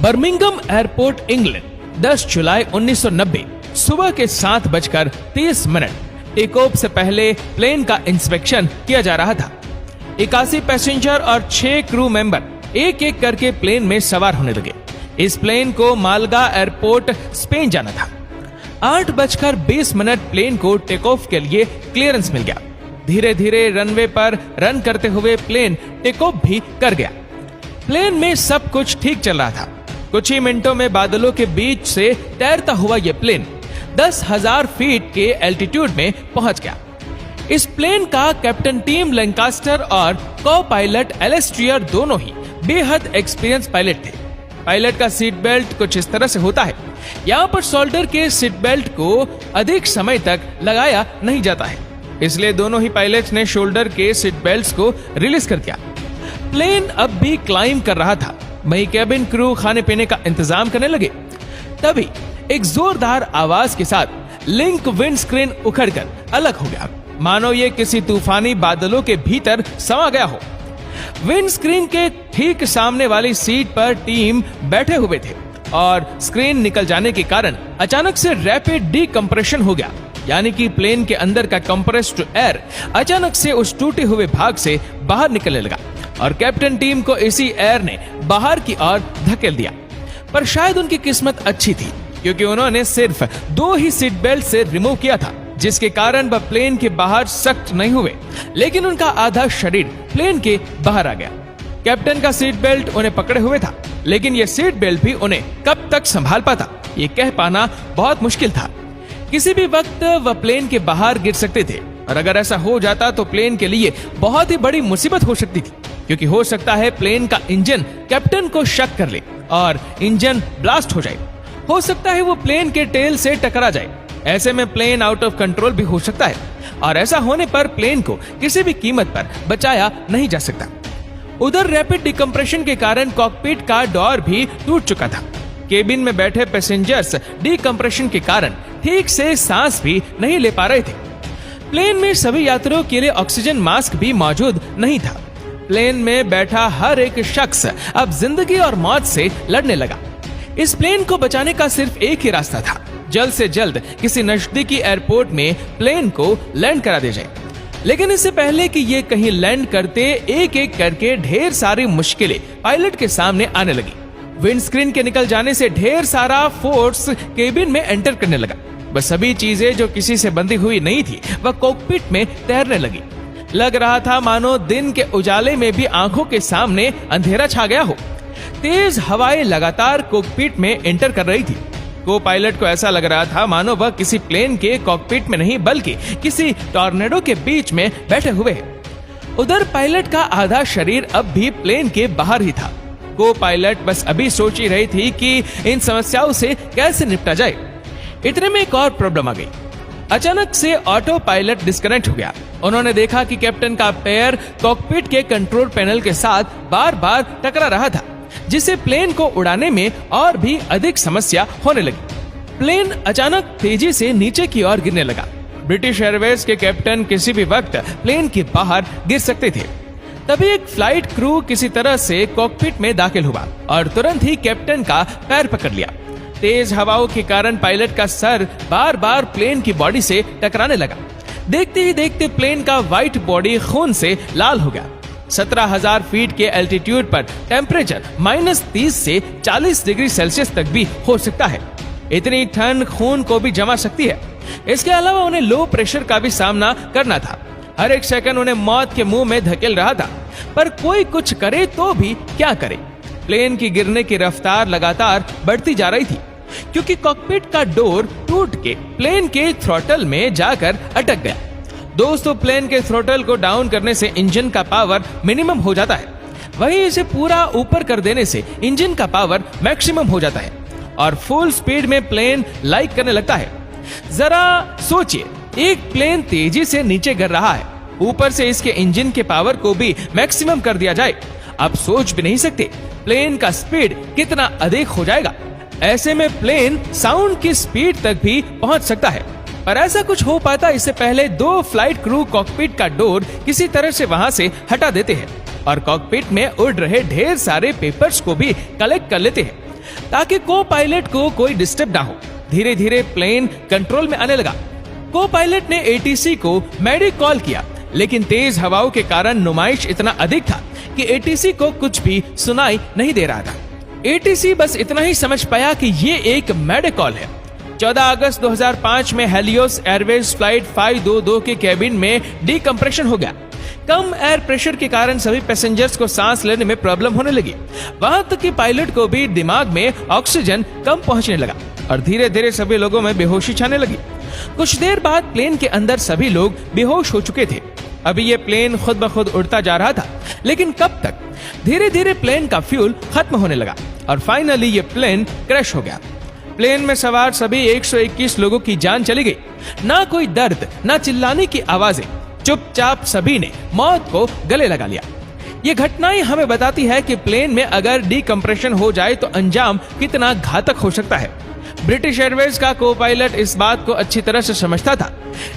Birmingham airport, England, 10 जुलाई 1990 सुबह के 7:30 take off से पहले प्लेन का इंस्पेक्शन किया जा रहा था। 81 पैसेंजर और 6 क्रू मेंबर एक एक करके प्लेन में सवार होने लगे। इस प्लेन को मालगा एयरपोर्ट, स्पेन जाना था। 8:20 प्लेन को टेक ऑफ के लिए क्लियरेंस मिल गया। धीरे धीरे रनवे पर रन करते हुए प्लेन टेक ऑफ भी कर गया। प्लेन में सब कुछ ठीक चल रहा था। कुछ ही मिनटों में बादलों के बीच से तैरता हुआ यह प्लेन 10,000 फीट के एल्टीट्यूड में पहुंच गया। इस प्लेन का कैप्टन टिम लैंकास्टर और को पायलट एलिस ट्रियर दोनों ही बेहद एक्सपीरियंस पायलट थे। पायलट का सीट बेल्ट कुछ इस तरह से होता है। यहाँ पर शोल्डर के सीट बेल्ट को अधिक समय तक लगाया नहीं जाता है, इसलिए दोनों ही पायलट्स ने शोल्डर के सीट बेल्ट्स को रिलीज कर दिया। प्लेन अब भी क्लाइंब कर रहा था। वहीं कैबिन क्रू खाने पीने का इंतजाम करने लगे। तभी एक जोरदार आवाज के साथ लिंक विंड स्क्रीन उखड़कर अलग हो गया, मानो ये किसी तूफानी बादलों के भीतर समा गया हो। विंड स्क्रीन के ठीक सामने वाली सीट पर टीम बैठे हुए थे और स्क्रीन निकल जाने के कारण अचानक से रैपिड डीकंप्रेशन हो गया, यानी कि प्लेन के अंदर का कंप्रेस्ड एयर अचानक से उस टूटे हुए भाग से बाहर निकलने लगा और कैप्टन टीम को इसी एयर ने बाहर की ओर धकेल दिया। पर शायद उनकी किस्मत अच्छी थी, क्योंकि उन्होंने सिर्फ 2 ही सीट बेल्ट से रिमूव किया था, जिसके कारण वह प्लेन के बाहर सख्त नहीं हुए, लेकिन उनका आधा शरीर प्लेन के बाहर आ गया। कैप्टन का सीट बेल्ट उन्हें पकड़े हुए था, लेकिन यह सीट बेल्ट भी उन्हें कब तक संभाल पाता, ये कह पाना बहुत मुश्किल था। किसी भी वक्त वह प्लेन के बाहर गिर सकते थे, और अगर ऐसा हो जाता तो प्लेन के लिए बहुत ही बड़ी मुसीबत हो सकती थी, क्योंकि हो सकता है प्लेन का इंजन कैप्टन को शक कर ले और इंजन ब्लास्ट हो जाए। हो सकता है वो प्लेन के टेल से टकरा जाए। ऐसे में प्लेन आउट ऑफ कंट्रोल भी हो सकता है, और ऐसा होने पर प्लेन को किसी भी कीमत पर बचाया नहीं जा सकता। उधर रैपिड डिकम्प्रेशन के कारण कॉकपिट का डोर भी टूट चुका था। केबिन में बैठे पैसेंजर्स डिकम्प्रेशन के कारण ठीक से सांस भी नहीं ले पा रहे थे। प्लेन में सभी यात्रियों के लिए ऑक्सीजन मास्क भी मौजूद नहीं था। प्लेन में बैठा हर एक शख्स अब जिंदगी और मौत से लड़ने लगा। इस प्लेन को बचाने का सिर्फ एक ही रास्ता था, जल्द से जल्द किसी नजदीकी एयरपोर्ट में प्लेन को लैंड करा दिया जाए। लेकिन इससे पहले कि ये कहीं लैंड करते, एक एक करके ढेर सारी मुश्किलें पायलट के सामने आने लगी। विंडस्क्रीन के निकल जाने से ढेर सारा फोर्स केबिन में एंटर करने लगा। वह सभी चीजें जो किसी से बंधी हुई नहीं थी, वह कॉकपिट में तैरने लगी। लग रहा था मानो दिन के उजाले में भी आंखों के सामने अंधेरा छा गया हो। तेज हवाएं लगातार कॉकपिट में एंटर कर रही थी। को पायलट को ऐसा लग रहा था मानो वह किसी प्लेन के कॉकपिट में नहीं, बल्कि किसी टॉर्नेडो के बीच में बैठे हुए हैं। उधर पायलट का आधा शरीर अब भी प्लेन के बाहर ही था। को पायलट बस अभी सोच ही रही थी कि इन समस्याओं से कैसे निपटा जाए। इतने में एक और प्रॉब्लम आ गई। अचानक से ऑटो पायलट डिस्कनेक्ट हो गया। उन्होंने देखा कि कैप्टन का पैर कॉकपिट के कंट्रोल पैनल के साथ बार बार टकरा रहा था, जिससे प्लेन को उड़ाने में और भी अधिक समस्या होने लगी। प्लेन अचानक तेजी से नीचे की ओर गिरने लगा। ब्रिटिश एयरवेज के कैप्टन किसी भी वक्त प्लेन के बाहर गिर सकते थे। तभी एक फ्लाइट क्रू किसी तरह से कॉकपिट में दाखिल हुआ और तुरंत ही कैप्टन का पैर पकड़ लिया। तेज हवाओं के कारण पायलट का सर बार बार प्लेन की बॉडी से टकराने लगा। देखते ही देखते प्लेन का व्हाइट बॉडी खून से लाल हो गया। 17,000 फीट के एल्टीट्यूड पर टेम्परेचर -30 से 40 डिग्री सेल्सियस तक भी हो सकता है। इतनी ठंड खून को भी जमा सकती है। इसके अलावा उन्हें लो प्रेशर का भी सामना करना था। हर एक सेकंड उन्हें मौत के मुंह में धकेल रहा था, पर कोई कुछ करे तो भी क्या करे। प्लेन की गिरने की रफ्तार लगातार बढ़ती जा रही थी, क्योंकि कॉकपिट का डोर टूट के प्लेन के थ्रॉटल में जाकर अटक गया। दोस्तों, प्लेन के थ्रॉटल को डाउन करने से इंजन का पावर मिनिमम हो जाता है, वहीं इसे पूरा ऊपर कर देने से इंजन का पावर मैक्सिमम हो जाता है और फुल स्पीड में प्लेन लाइक करने लगता है। जरा सोचिए, एक प्लेन तेजी से नीचे गिर रहा है, ऊपर से इसके इंजन के पावर को भी मैक्सिमम कर दिया जाए। आप सोच भी नहीं सकते प्लेन का स्पीड कितना अधिक हो जाएगा। ऐसे में प्लेन साउंड की स्पीड तक भी पहुंच सकता है। पर ऐसा कुछ हो पाता इससे पहले 2 फ्लाइट क्रू कॉकपिट का डोर किसी तरह से वहां से हटा देते हैं और कॉकपिट में उड़ रहे ढेर सारे पेपर्स को भी कलेक्ट कर लेते हैं। ताकि को पायलट को कोई डिस्टर्ब ना हो। धीरे धीरे प्लेन कंट्रोल में आने लगा। को पायलट ने एटीसी को मेडिक कॉल किया, लेकिन तेज हवाओं के कारण नुमाइश इतना अधिक था कि एटीसी को कुछ भी सुनाई नहीं दे रहा था। एटीसी बस इतना ही समझ पाया कि ये एक मेडिक कॉल है। 14 अगस्त 2005 में हेलियोस एयरवेज फ्लाइट 522 के केबिन में डीकंप्रेशन हो गया। कम एयर प्रेशर के कारण सभी पैसेंजर्स को सांस लेने में प्रॉब्लम होने लगी। वहां तक कि पायलट को भी दिमाग में ऑक्सीजन कम पहुंचने लगा और धीरे धीरे सभी लोगों में बेहोशी छाने लगी। कुछ देर बाद प्लेन के अंदर सभी लोग बेहोश हो चुके थे। अभी ये प्लेन खुद ब खुद उड़ता जा रहा था, लेकिन कब तक? धीरे धीरे प्लेन का फ्यूल खत्म होने लगा और फाइनली ये प्लेन क्रैश हो गया। प्लेन में सवार सभी 121 लोगों की जान चली गई। ना कोई दर्द, ना चिल्लाने की आवाजें, चुपचाप सभी ने मौत को गले लगा लिया। ये घटनाएं हमें बताती है कि प्लेन में अगर डीकंप्रेशन हो जाए तो अंजाम कितना घातक हो सकता है। ब्रिटिश एयरवेज का को पायलट इस बात को अच्छी तरह से समझता था,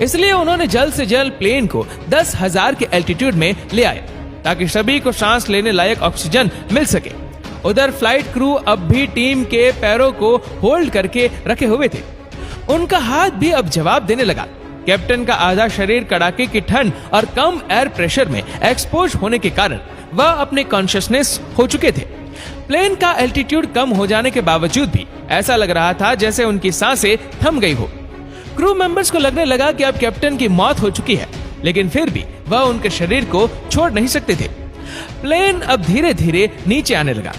इसलिए उन्होंने जल्द से जल्द प्लेन को 10,000 के एल्टीट्यूड में ले आए ताकि सभी को सांस लेने लायक ऑक्सीजन मिल सके। उधर फ्लाइट क्रू अब भी टीम के पैरों को होल्ड करके रखे हुए थे। उनका हाथ भी अब जवाब देने लगा। कैप्टन का आधा शरीर कड़ाके की ठंड और कम एयर प्रेशर में एक्सपोज होने के कारण वह अपने कॉन्शियसनेस हो चुके थे। प्लेन का एल्टीट्यूड कम हो जाने के बावजूद भी ऐसा लग रहा था जैसे उनकी सांसें थम गई हो। क्रू मेंबर्स को लगने लगा कि अब कैप्टन की मौत हो चुकी है, लेकिन फिर भी वह उनके शरीर को छोड़ नहीं सकते थे। प्लेन अब धीरे धीरे नीचे आने लगा।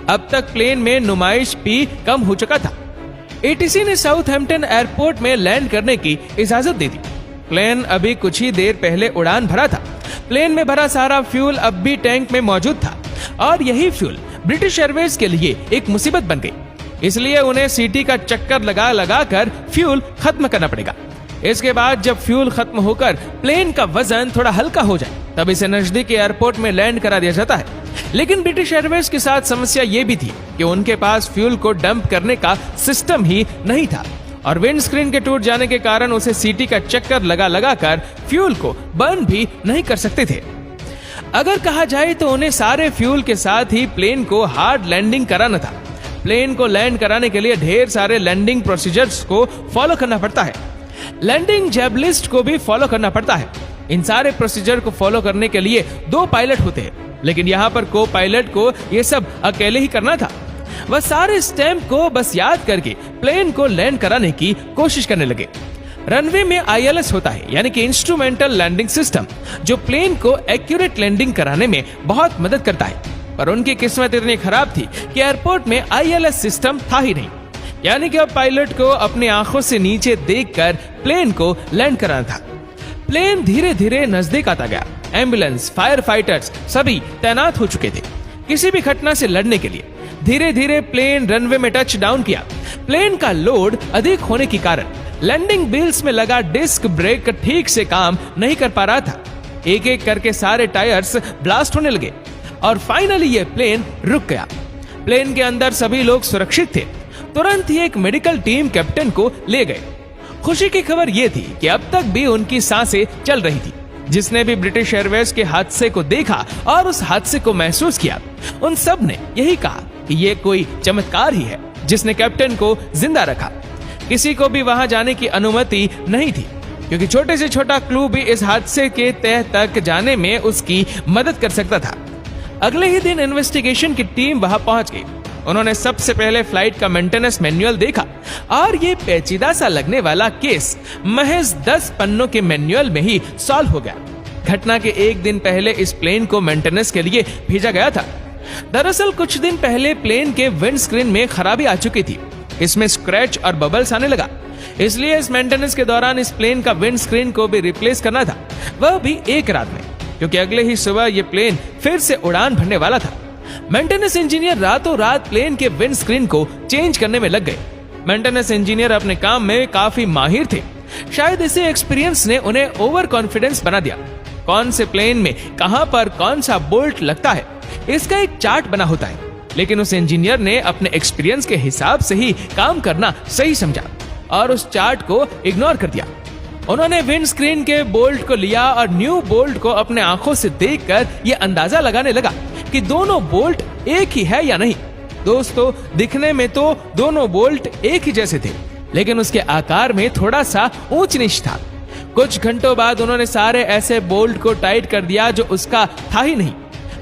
अब तक प्लेन में नुमाइश भी कम हो चुका था। एटीसी ने साउथहैम्पटन एयरपोर्ट में लैंड करने की इजाजत दे दी। प्लेन अभी कुछ ही देर पहले उड़ान भरा था। प्लेन में भरा सारा फ्यूल अब भी टैंक में मौजूद था और यही फ्यूल ब्रिटिश एयरवेज के लिए एक मुसीबत बन गई। इसलिए उन्हें सीटी का चक्कर लगा लगा कर फ्यूल खत्म करना पड़ेगा। इसके बाद जब फ्यूल खत्म होकर प्लेन का वजन थोड़ा हल्का हो जाए तब इसे नजदीकी एयरपोर्ट में लैंड करा दिया जाता है। लेकिन ब्रिटिश एयरवेज के साथ समस्या ये भी थी कि उनके पास फ्यूल को डंप करने का सिस्टम ही नहीं था और विंड स्क्रीन के टूट जाने के कारण उसे सीटी का चक्कर लगा लगा कर फ्यूल को बर्न भी नहीं कर सकते थे। अगर कहा जाए तो उन्हें सारे फ्यूल के साथ ही प्लेन को हार्ड लैंडिंग कराना था। प्लेन को लैंड कराने के लिए ढेर सारे लैंडिंग प्रोसीजर्स को फॉलो करना पड़ता है। लैंडिंग जैब लिस्ट को भी फॉलो करना पड़ता है। इन सारे प्रोसीजर को फॉलो करने के लिए 2 पायलट होते हैं, लेकिन यहाँ पर को पायलट को ये सब अकेले ही करना था। वह सारे स्टैम्प को बस याद करके प्लेन को लैंड कराने की कोशिश करने लगे। रनवे में ILS होता है, यानी कि इंस्ट्रूमेंटल लैंडिंग सिस्टम, जो प्लेन को एक्यूरेट लैंडिंग कराने में बहुत मदद करता है। पर उनकी किस्मत इतनी खराब थी कि एयरपोर्ट में ILS सिस्टम था ही नहीं, यानी कि अब पायलट को अपनी आंखों से नीचे देखकर प्लेन को लैंड कराना था। प्लेन धीरे धीरे नजदीक आता गया। एम्बुलेंस, फायर फाइटर्स सभी तैनात हो चुके थे किसी भी घटना से लड़ने के लिए। धीरे धीरे प्लेन रनवे में टच डाउन किया। प्लेन का लोड अधिक होने के कारण लैंडिंग व्हील्स में लगा डिस्क ब्रेक ठीक से काम नहीं कर पा रहा था। एक एक करके सारे टायर्स ब्लास्ट होने लगे और फाइनली ये प्लेन रुक गया। प्लेन के अंदर सभी लोग सुरक्षित थे। तुरंत ही एक मेडिकल टीम कैप्टन को ले गए। खुशी की खबर यह थी कि अब तक भी उनकी सांसें चल रही थी। जिसने भी ब्रिटिश एयरवेज के हादसे को देखा और उस हादसे को महसूस किया, उन सब ने यही कहा कि ये कोई चमत्कार ही है जिसने कैप्टन को जिंदा रखा। किसी को भी वहां जाने की अनुमति नहीं थी, क्योंकि छोटे से छोटा क्लू भी इस हादसे के तह तक जाने में उसकी मदद कर सकता था। अगले ही दिन इन्वेस्टिगेशन की टीम वहां पहुंच गई। उन्होंने सबसे पहले फ्लाइट का मेंटेनेंस मैनुअल देखा और ये पेचीदा सा लगने वाला केस महज 10 पन्नों के मैनुअल में ही सॉल्व हो गया। घटना के एक दिन पहले इस प्लेन को मेंटेनेंस के लिए भेजा गया था। दरअसल कुछ दिन पहले प्लेन के विंड स्क्रीन में खराबी आ चुकी थी। इसमें स्क्रैच और बबल्स आने लगा, इसलिए इस मेंटेनेंस के दौरान इस प्लेन का विंड स्क्रीन को भी रिप्लेस करना था, वह भी एक रात में, क्योंकि अगले ही सुबह ये प्लेन फिर से उड़ान भरने वाला था। मेंटेनेंस इंजीनियर रातों रात प्लेन के विंड स्क्रीन को चेंज करने में लग गए। मेंटेनेंस इंजीनियर अपने काम में काफी माहिर थे। शायद इसे एक्सपीरियंस ने उन्हें ओवर कॉन्फिडेंस बना दिया। कौन से प्लेन में कहां पर कौन सा बोल्ट लगता है, इसका एक चार्ट बना होता है, लेकिन उस इंजीनियर ने अपने एक्सपीरियंस के हिसाब से ही काम करना सही समझा और उस चार्ट को इग्नोर कर दिया। उन्होंने विंड स्क्रीन के बोल्ट को लिया और न्यू बोल्ट को अपने आंखों से देखकर यह अंदाजा लगाने लगा कि दोनों बोल्ट एक ही है या नहीं। दोस्तों, दिखने में तो दोनों बोल्ट एक ही जैसे थे, लेकिन उसके आकार में थोड़ा सा ऊंच नीच था। कुछ घंटों बाद उन्होंने सारे ऐसे बोल्ट को टाइट कर दिया जो उसका था ही नहीं।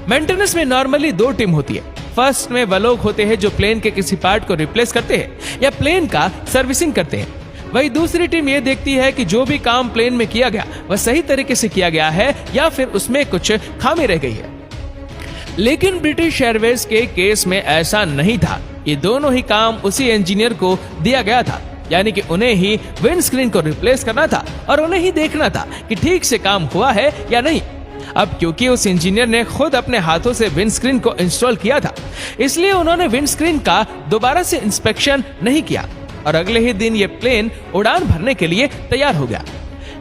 मेंटेनेंस में नॉर्मली दो टीम होती है। फर्स्ट में वो लोग होते हैं जो प्लेन के किसी पार्ट को रिप्लेस करते हैं या प्लेन का सर्विसिंग करते हैं। वही दूसरी टीम ये देखती है कि जो भी काम प्लेन में किया गया वह सही तरीके से किया गया है या फिर उसमें कुछ खामी रह गई है। लेकिन ब्रिटिश एयरवेज के केस में ऐसा नहीं था। ये दोनों ही काम उसी इंजीनियर को दिया गया था, यानी कि उन्हें ही विंड स्क्रीन को रिप्लेस करना था और उन्हें ही देखना था कि ठीक से काम हुआ है या नहीं। अब क्योंकि उस इंजीनियर ने खुद अपने हाथों से विंड स्क्रीन को इंस्टॉल किया था, इसलिए उन्होंने विंड स्क्रीन का दोबारा से इंस्पेक्शन नहीं किया और अगले ही दिन ये प्लेन उड़ान भरने के लिए तैयार हो गया।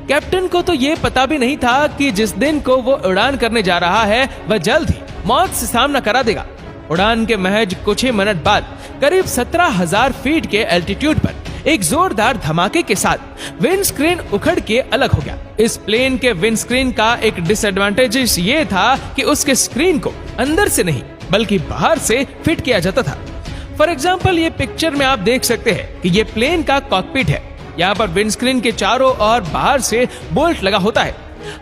कैप्टन को तो ये पता भी नहीं था कि जिस दिन को वो उड़ान करने जा रहा है वह जल्द ही मौत से सामना करा देगा। उड़ान के महज कुछ ही मिनट बाद करीब 17,000 फीट के एल्टीट्यूड पर एक जोरदार धमाके के साथ विंड स्क्रीन उखड़ के अलग हो गया। इस प्लेन के विंड स्क्रीन का एक डिसएडवांटेज ये था कि उसके स्क्रीन को अंदर से नहीं बल्कि बाहर से फिट किया जाता था। फॉर एग्जाम्पल, ये पिक्चर में आप देख सकते हैं कि ये प्लेन का कॉकपिट है। यहाँ पर विंड स्क्रीन के चारों और बाहर से बोल्ट लगा होता है।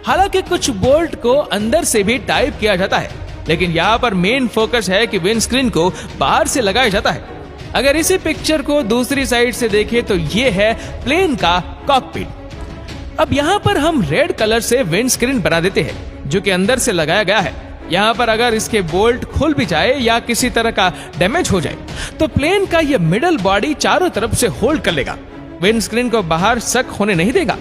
हालांकि कुछ बोल्ट को अंदर से भी टाइप किया जाता है, लेकिन यहाँ पर मेन फोकस है कि विंड स्क्रीन को बाहर से लगाया जाता है। अगर इसी पिक्चर को दूसरी साइड से देखें तो ये है प्लेन का कॉकपिट। अब यहाँ पर हम रेड कलर से विंड स्क्रीन बना देते हैं जो कि अंदर से लगाया गया है। यहाँ पर अगर इसके बोल्ट खुल भी जाए या किसी तरह का डैमेज हो जाए तो प्लेन का ये मिडल बॉडी चारों तरफ से होल्ड कर लेगा, विंड स्क्रीन को बाहर सक होने नहीं देगा।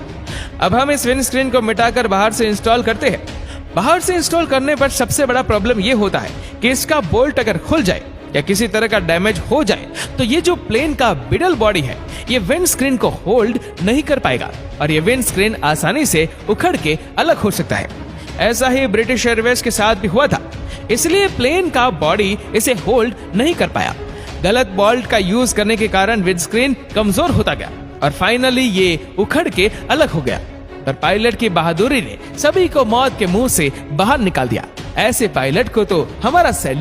अब हम इस विंड स्क्रीन को मिटाकर बाहर से इंस्टॉल करते हैं। बाहर से इंस्टॉल करने पर सबसे बड़ा प्रॉब्लम ये होता है कि इसका बोल्ट अगर खुल जाए या किसी तरह का डैमेज हो जाए तो ये जो प्लेन का मिडल बॉडी है ये विंड स्क्रीन को होल्ड नहीं कर पाएगा और ये विंड स्क्रीन आसानी से उखड़ के अलग हो सकता है। ऐसा ही ब्रिटिश एयरवेज के साथ भी हुआ था, इसलिए प्लेन का बॉडी इसे होल्ड नहीं कर पाया। गलत बोल्ट का यूज करने के कारण विंड स्क्रीन कमजोर होता गया और फाइनली ये उखड़ के अलग हो गया। पर पायलट की बहादुरी ने सभी को मौत के मुंह से बाहर निकाल दिया। ऐसे पायलट को तो हमारा सैल्यूट।